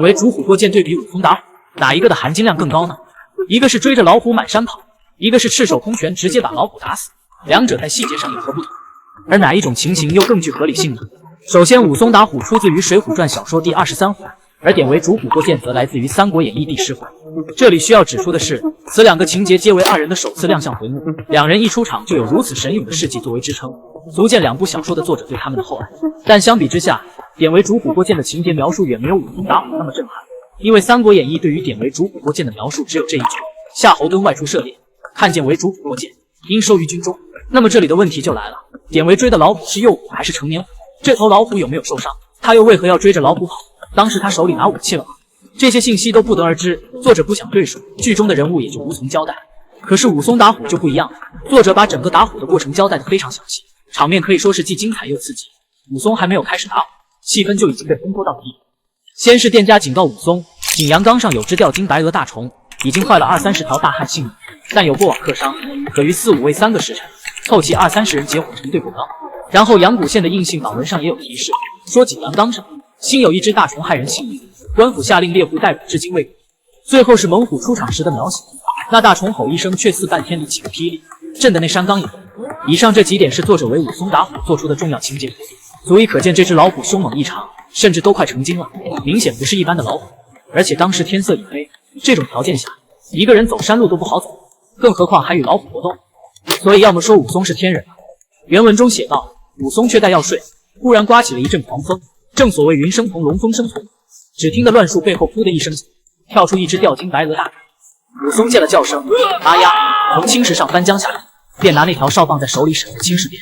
为主虎过剑对比武松打虎，哪一个的含金量更高呢？一个是追着老虎满山跑，一个是赤手空拳直接把老虎打死，两者在细节上有何不同？而哪一种情形又更具合理性呢？首先，武松打虎出自于《水浒传》小说第23回，而典韦主虎过剑则来自于《三国演义》第10回。这里需要指出的是，此两个情节皆为二人的首次亮相回目，两人一出场就有如此神勇的事迹作为支撑，足见两部小说的作者对他们的厚爱。但相比之下，典韦主虎过剑的情节描述远没有武松打虎那么震撼，因为《三国演义》对于典韦主虎过剑的描述只有这一句：夏侯惇外出射猎，看见韦主虎过剑，因收于军中。那么这里的问题就来了，典韦追的老虎是幼虎还是成年虎？这头老虎有没有受伤？他又为何要追着老虎跑？当时他手里拿武器了吗？这些信息都不得而知，作者不想赘述，剧中的人物也就无从交代。可是武松打虎就不一样了，作者把整个打虎的过程交代得非常详细，场面可以说是既精彩又刺激。武松还没有开始打虎，气氛就已经被烘托到底。先是店家警告武松，景阳冈上有只吊睛白额大虫，已经坏了20-30条大汉性命，但有过往客商，可于4、5位3个时辰凑齐20-30人结伙成队过冈。然后阳谷县的印信榜文上也有提示，说景阳冈上新有一只大虫害人性命，官府下令猎户逮捕，至今未果。最后是猛虎出场时的描写，那大虫吼一声，却似半天里起个霹雳，震得那山冈一动。以上这几点是作者为武松打虎做出的重要情节，足以可见这只老虎凶猛异常，甚至都快成精了，明显不是一般的老虎。而且当时天色已黑，这种条件下，一个人走山路都不好走，更何况还与老虎搏斗。所以要么说武松是天人了。原文中写道，武松却待要睡，忽然刮起了一阵狂风，正所谓云生同龙，风生从。只听得乱树背后噗的一声响，跳出一只吊睛白额大虫。武松见了叫声啊呀，从青石上翻江下来，便拿那条哨棒在手里闪在青石边。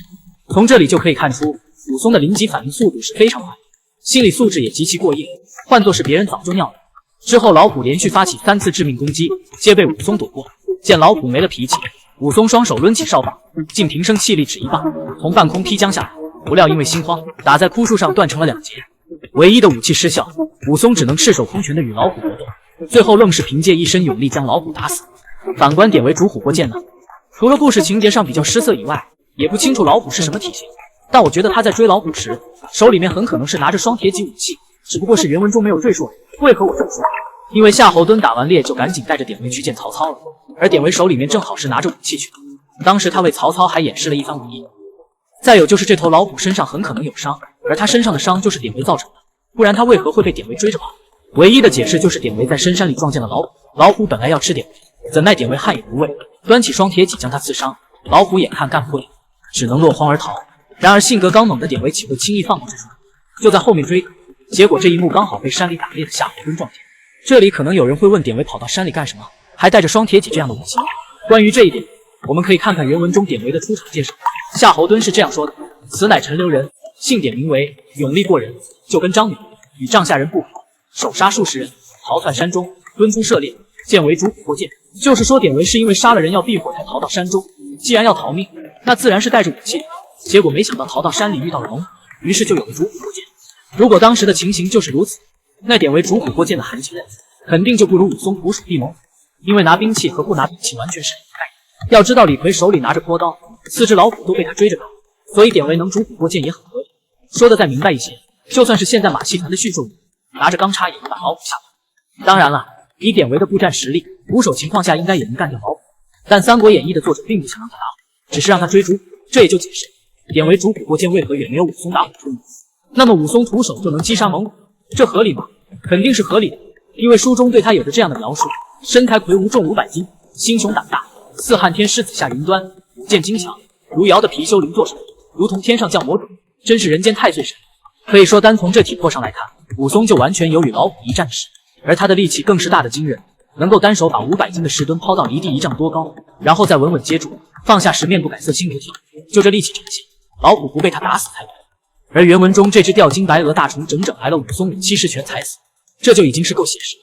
从这里就可以看出，武松的临机反应速度是非常快，心理素质也极其过硬，换作是别人早就尿了。之后老虎连续发起3次致命攻击，皆被武松躲过。见老虎没了脾气，武松双手抡起哨棒，竟平生气力只一棒，从半空劈将下来。不料因为心慌，打在枯树上断成了2截。唯一的武器失效，武松只能赤手空拳的与老虎搏斗，最后愣是凭借一身勇力将老虎打死。反观典韦主虎过剑呢，除了故事情节上比较失色以外，也不清楚老虎是什么体型，但我觉得他在追老虎时，手里面很可能是拿着双铁戟武器，只不过是原文中没有赘述。为何我这么说？因为夏侯惇打完猎就赶紧带着典韦去见曹操了，而典韦手里面正好是拿着武器去的，当时他为曹操还演示了一番武艺。再有就是这头老虎身上很可能有伤，而他身上的伤就是典韦造成的，不然他为何会被典韦追着跑？唯一的解释就是典韦在深山里撞见了老虎，老虎本来要吃典韦，怎奈典韦汗也不畏，端起双铁戟将他刺伤，老虎眼看干不过，只能落荒而逃。然而性格刚猛的典韦岂会轻易放过这种人，就在后面追，结果这一幕刚好被山里打猎的夏侯惇撞见。这里可能有人会问，典韦跑到山里干什么，还带着双铁戟这样的武器？关于这一点，我们可以看看原文中典韦的出场介绍。夏侯惇是这样说的：此乃陈留人，姓典名为，勇力过人，就跟张邈与帐下人不好，手杀数十人，逃窜山中，蹲出射猎，见为主虎过剑。就是说典韦是因为杀了人要避火才逃到山中，既然要逃命，那自然是带着武器，结果没想到逃到山里遇到了猛虎，于是就有了主虎过剑。如果当时的情形就是如此，那典韦主虎过剑的含金量肯定就不如武松徒手避猛虎，因为拿兵器和不拿兵器完全是两个概念。要知道李逵手里拿着坡刀，4只老虎都被他追着跑，所以典韦能主虎过剑也很合理。说的再明白一些，就算是现在马戏团的驯兽女，拿着钢叉也能把老虎吓跑。当然了，以典韦的步战实力，徒手情况下应该也能干掉老虎，但《三国演义》的作者并不想让他打虎，只是让他追逐，这也就解释典韦主虎过剑为何远没有武松打虎出名。那么武松徒手就能击杀猛虎，这合理吗？肯定是合理的，因为书中对他有着这样的描述：身材魁梧，重500斤，心胸胆大，似汉天狮子下云端，武剑精强，如尧的貔貅灵座上，如同天上降魔种，真是人间太岁神。可以说单从这体魄上来看，武松就完全有与老虎一战的实力，而他的力气更是大得惊人，能够单手把500斤的石墩抛到离地1丈多高，然后再稳稳接住，放下时面不改色心如跳。就这力气展现，老虎不被他打死才怪。而原文中这只吊睛白额大虫整整挨了武松5、70拳才死，这就已经是够写实了。